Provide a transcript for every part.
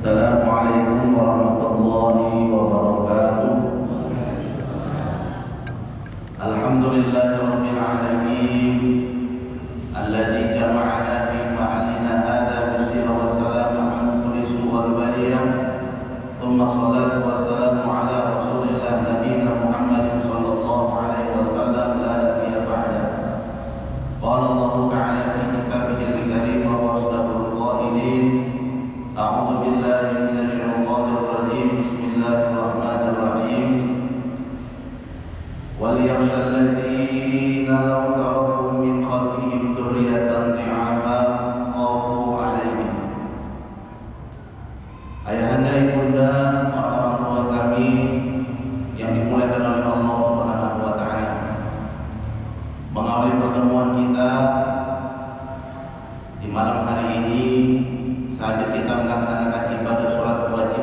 Assalamualaikum warahmatullahi wabarakatuh. Alhamdulillahirabbil alamin alladzi jama'ana fi mahallina hadza bisihra wa salama an kulli su'al baliyah. Thumma salatu wassalamu ala rasulillah nabiyina Muhammadin sallallahu alaihi wasallam la nabiyya ba'da. Qala Allah ta'ala fi kitabihil karim wa asdaqul qailin. A'udzu billahi minasy syaithanir rajim. Bismillahirrahmanirrahim. Wal yakhshal ladzina law taraku min khalfihim dzurriyyatan dhi'afa khafu 'alaihim. Ayahanda ibunda, orang tua kami yang dimuliakan oleh Allah Subhanahu wa taala. Mengawali pertemuan kita di malam hari ini, sehabis kita melaksanakan ibadah sholat wajib,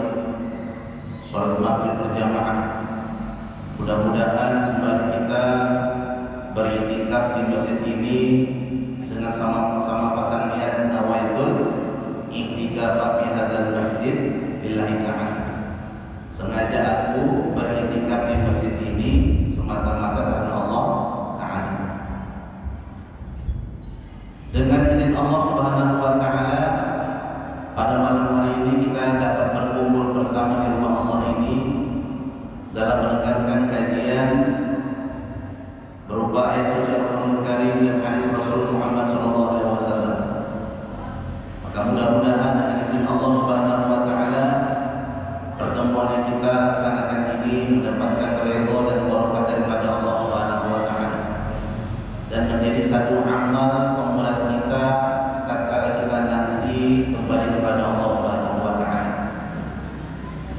sholat maghrib berjamaah, mudah-mudahan sembari kita beriktikaf di masjid ini dengan sama-sama pasang niat nawaitul iktikaf fi hadzal masjid lillahi ta'ala. Sengaja aku beriktikaf di masjid ini semata-mata karena Allah Ta'ala. Dengan izin Allah Subhanahu wa taala, pada malam hari ini kita dapat berkumpul bersama di rumah Allah ini dalam mendengarkan kajian berupa ayat suci Al-Qur'anul Karim dan hadis Rasul Muhammad SAW. Maka mudah-mudahan dengan izin Allah Subhanahu wa taala, pertemuan yang kita laksanakan ini mendapatkan ridha dan barokah daripada Allah Subhanahu wa taala dan menjadi satu amal pemberat kita tatkala kita nanti kembali kepada Allah Subhanahu wa taala.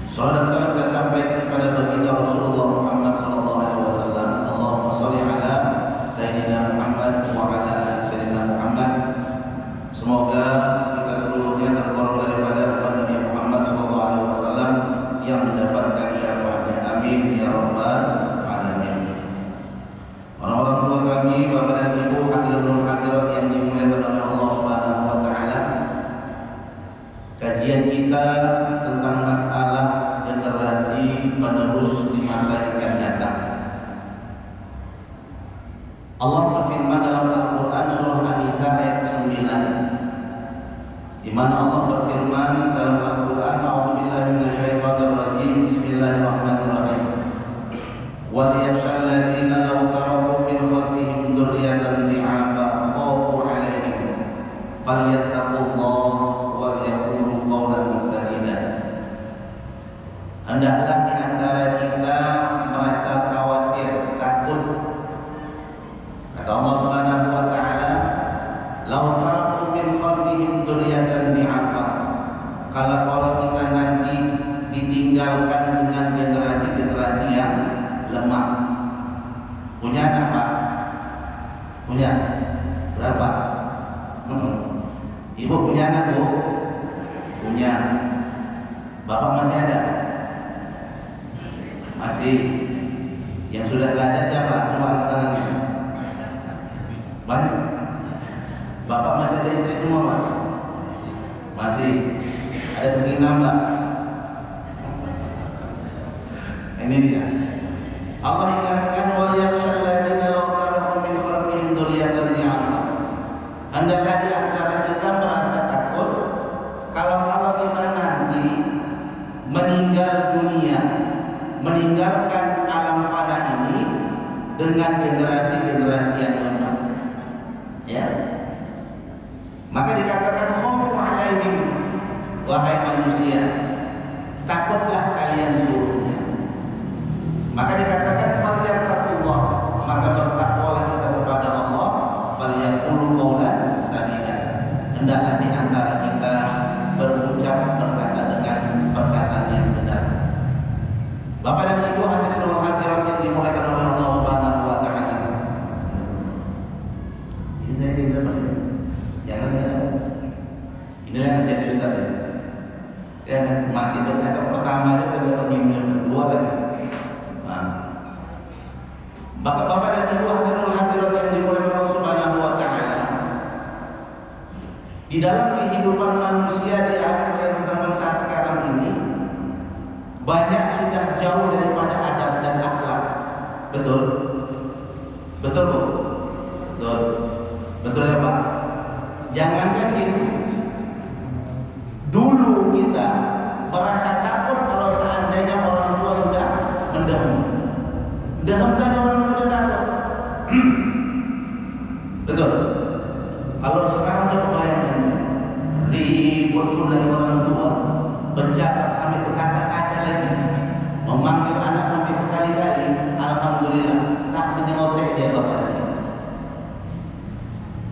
Salam dan salam kita sampaikan kepada baginda Rasulullah Muhammad sallallahu alaihi wasallam. Allahumma shalli ala sayyidina Muhammad wa ala ali sayyidina Muhammad. Semoga kita seluruhnya tergolong daripada umat Nabi Muhammad sallallahu alaihi wasallam yang mendapatkan syafaatnya. Amin ya rabbal alamin. Orang-orang tua kami, bapak dan ibu, hadirin hadirat yang dimuliakan oleh Allah Subhanahu wa taala. Kajian kita tentang masalah generasi penerus di masa yang akan datang. Allah berfirman dalam Al-Qur'an surah An-Nisa ayat 9, di mana Allah berfirman dalam Al-Qur'an, a'udzubillahi minasyaitonir rajim, bismillahirrahmanirrahim. Wal yakhshal ladzina law taraku min khalfihim dzurriyyatan dhi'afa khafu 'alaihim falyattaqullaha wal yaqulu qawlan sadida. Hendaklah di antara kita merasa khawatir, takut. Kata Allah Subhanahu wa taala, law taraku min khalfihim dzurriyyatan dhi'afa. Kalau kita nanti ditinggalkan dengan generasi-generasi yang lemah. Punya anak Pak? Punya? Berapa? Ibu punya anak Bu? Punya. Bapak masih ada? Masih. Yang sudah gak ada siapa? Coba angkat tangannya. Banyak. Bapak masih ada istri semua Pak? Masih. Ada keinginan nambah? Ini dia. Allah ingatkan, wal yakhshal ladzina law taraku min khalfihim dzurriyyatan dhi'afa. Hendaklah di antara kita merasa takut kalau kita nanti meninggal dunia, meninggalkan alam fana ini dengan generasi-generasi yang lemah. Ya. Maka dikatakan khaufu 'alaihim, wahai manusia, takutlah kalian seluruhnya. Maka dikatakan falyattaqullah, maka bertakwalah kita kepada Allah, falyaqulu qawlan sadida. Hendaklah di antara kita berkata dengan perkataan yang benar. Bapak dan Ibu hadirin wal hadirat yang dimuliakan oleh Allah Subhanahu wa taala. Ini saya tidak tahu. Jangan. Inilah yang jadi ustaz. Ya, masih bercakap pertama aja udah pemimpin yang kedua lagi. Bapak-bapak dan ibu hadirin hadirat yang dimuliakan Allah Subhanahu wa taala, di dalam kehidupan manusia di akhir zaman saat sekarang banyak sudah jauh daripada adab dan akhlak. Betul? Betul Bu? Betul. Betul ya Pak? Jangankan gitu. Dulu kita merasa takut kalau seandainya orang tua sudah mendahulu. Daham saja orang tua takut. Betul. Kalau sekarang coba bayangkan, ribut dari orang tua, bercakap sampai berkata-kata lagi, memanggil anak sampai berkali-kali, alhamdulillah tak menyeloteh dia bapaknya.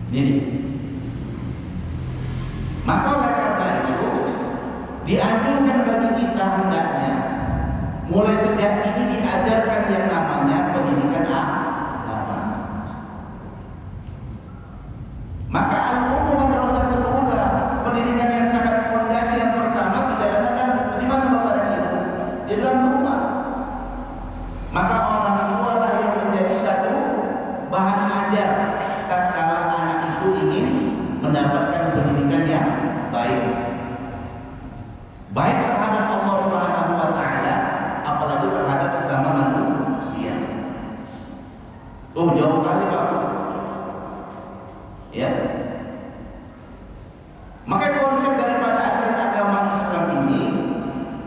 Ini. Maka oleh karena itu dianjurkan bagi kita hendaknya mulai sejak ini diajarkan yang namanya pendidikan agama. Maka al-umum madrasatul ula, pendidikan yang sangat fondasi yang pertama tidak ada di mana Bapak dan Ibu? Di dalam rumah. Maka orang tua lah yang menjadi satu bahan ajar tatkala anak itu ingin mendapatkan pendidikan yang baik. Baik terhadap Allah Subhanahu wa taala, apalagi terhadap sesama manusia. Oh, jauh kali Pak. Ya. Maka konsep daripada ajaran agama Islam ini,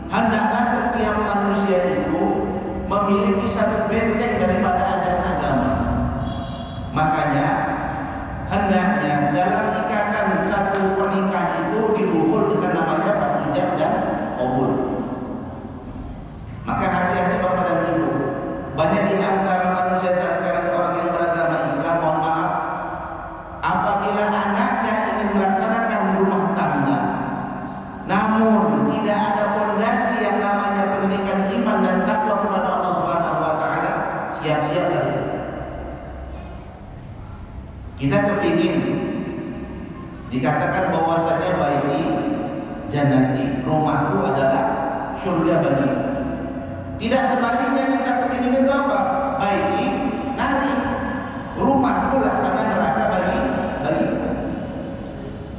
hendaklah setiap manusia itu memiliki satu benteng daripada ajaran agama. Makanya hendaknya dalam ikatan satu pernikahan itu dibuhul dengan namanya ijab dan qabul. Maka hati-hati Bapak dan Ibu. Banyak di antara manusia sekarang orang yang beragama Islam, mohon maaf, apabila anaknya ingin melaksanakan rumah tangga, namun tidak ada fondasi yang namanya pendidikan iman dan takwa kepada Allah Subhanahu wa taala, siap-siap lagi. Kita kepingin dikatakan bahwasanya baiti jannati, rumahku adalah surga bagi. Tidak sebaliknya, kita kepingin itu apa? Baiti nari, rumahku laksana neraka bagi.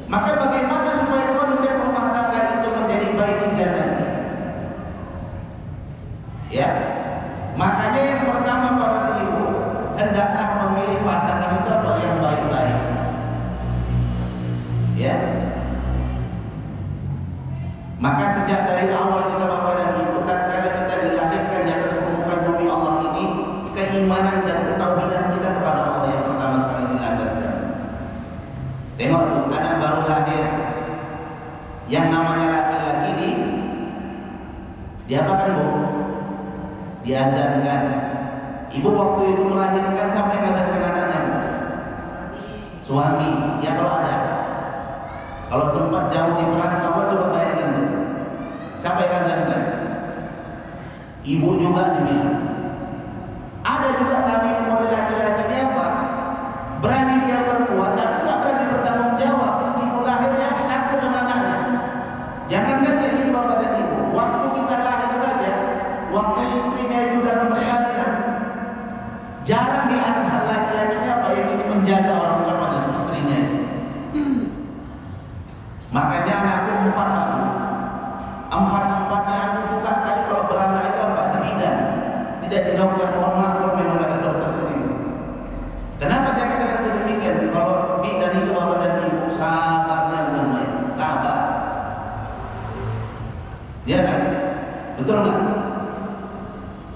Maka bagaimana supaya konsep rumah tangga itu menjadi baiti jannati? Ya, makanya yang pertama Bapak Ibu, hendaklah memilih pasangan itu apa yang baik-baik. Ya. Maka sejak dari awal kita Bapak dan Ibu, tatkala kita dilahirkan di atas permukaan bumi Allah ini, keimanan dan ketauhidan kita kepada Allah yang pertama sekali dilandaskan. Tengok tuh, anak baru lahir yang namanya laki-laki diapakan Bu? Diazankan. Ibu waktu itu melahirkan sampai ngazankan anaknya Bu? Suami, ya kalau ada. Kalau sempat jauh di perantauan, coba bayangkan Bu. Siapa yang ngazankan? Ibu juga dibilang. Ada juga kami yang model laki-laki ini apa? Berani dia berbuat, tapi tidak berani bertanggung jawab. Ibu lahirnya takut sama anaknya. Jangankan jadi Bapak dan Ibu, waktu kita lahir saja, waktu istrinya itu dalam persalinan, jarang di antara laki-laki apa yang ingin menjaga orang tua pada istrinya. Makanya anakku empat-empatnya aku suka kali kalau beranak itu apa? Di bidan, tidak di dokter. Mohon maaf kalau memang ada dokter di sini. Kenapa saya katakan sedemikian? Kalau bidan itu Bapak dan Ibu, sabarnya bukan main, sabar. Ya kan? Betul nggak?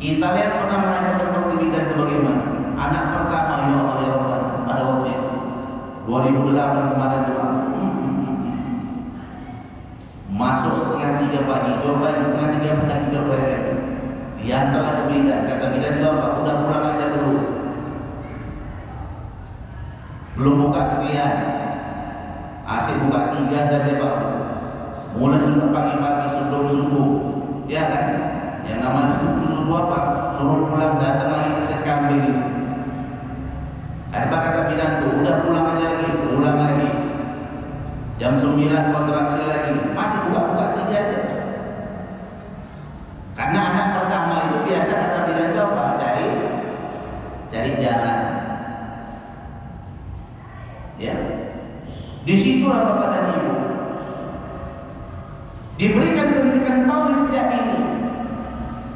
Kita lihat pernah melahirkan di bidan itu bagaimana? Anak pertama, ya Allah ya Rabbana, pada waktu itu 2008 kemarin itu Pak. Masuk 2:30 pagi, coba yang 2:30 pagi coba ya. Diantarlah ke bidan, kata bidan itu apa? Udah pulang aja dulu. Belum buka sekian, asik buka 3 saja Pak. Mulai sudah pagi-pagi sebelum subuh, ya kan? Yang namanya subuh apa? Suruh pulang, datang lagi ke ses kambing. Ada Pak kata bidan tuh, udah pulang aja lagi, pulang lagi. Jam 9 kontraksi lagi, masih buka-buka 3 aja. Karena anak pertama itu biasa kata bidan itu apa? Cari jalan. Ya, disitulah Bapak dan Ibu diberikan pendidikan tauhid sejak dini.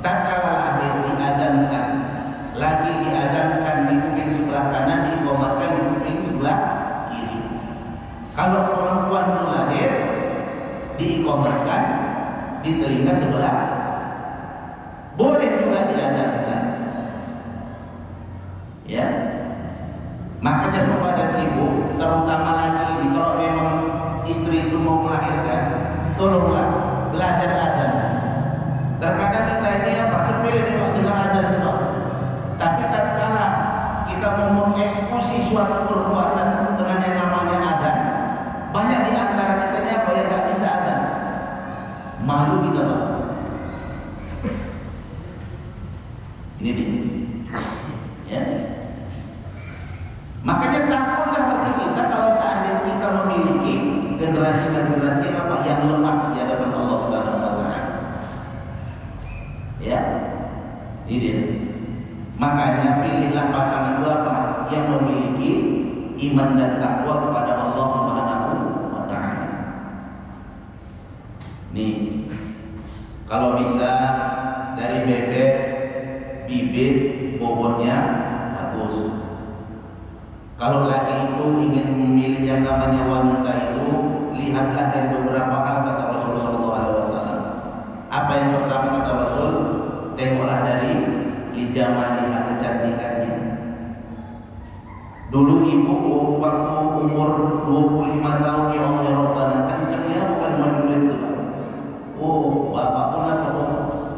tatkala lahir diadzankan, lagi diadzankan di kuping sebelah kanan, diiqamatkan di kuping sebelah kiri. Kalau perempuan itu lahir diiqamatkan di telinga sebelah, boleh juga diadzankan. Ya. Makanya kepada ibu, terutama lagi kalau memang istri itu mau melahirkan, tolonglah belajar adzan. Terkadang kita ini apa sepele dengar adzan itu, tapi tatkala kita mau mengeksekusi suatu perbuatan dengan yang namanya adzan, banyak di antara kita ini apa yang nggak bisa adzan, malu kita Pak. Ini dia, ya. Makanya takutlah bagi kita kalau seandainya kita memiliki generasi apa yang lemah di hadapan Allah Subhanahu wa taala. Ya. Ini dia. Makanya pilihlah pasangan itu apa? Yang memiliki iman dan takwa kepada Allah Subhanahu wa taala. Nih. Kalau bisa dari bebek, bibit, bobotnya bagus. Kalau laki itu ingin memilih yang namanya wanita itu, lihatlah dari beberapa hal kata Rasul sallallahu alaihi wasallam. Apa yang pertama kata Rasul? Tengoklah dari lijamaliha, kecantikannya. Dulu ibu waktu umur 25 tahun ya Allah ya Rabbana, kencangnya bukan main itu Pak. Oh, bapak pun apa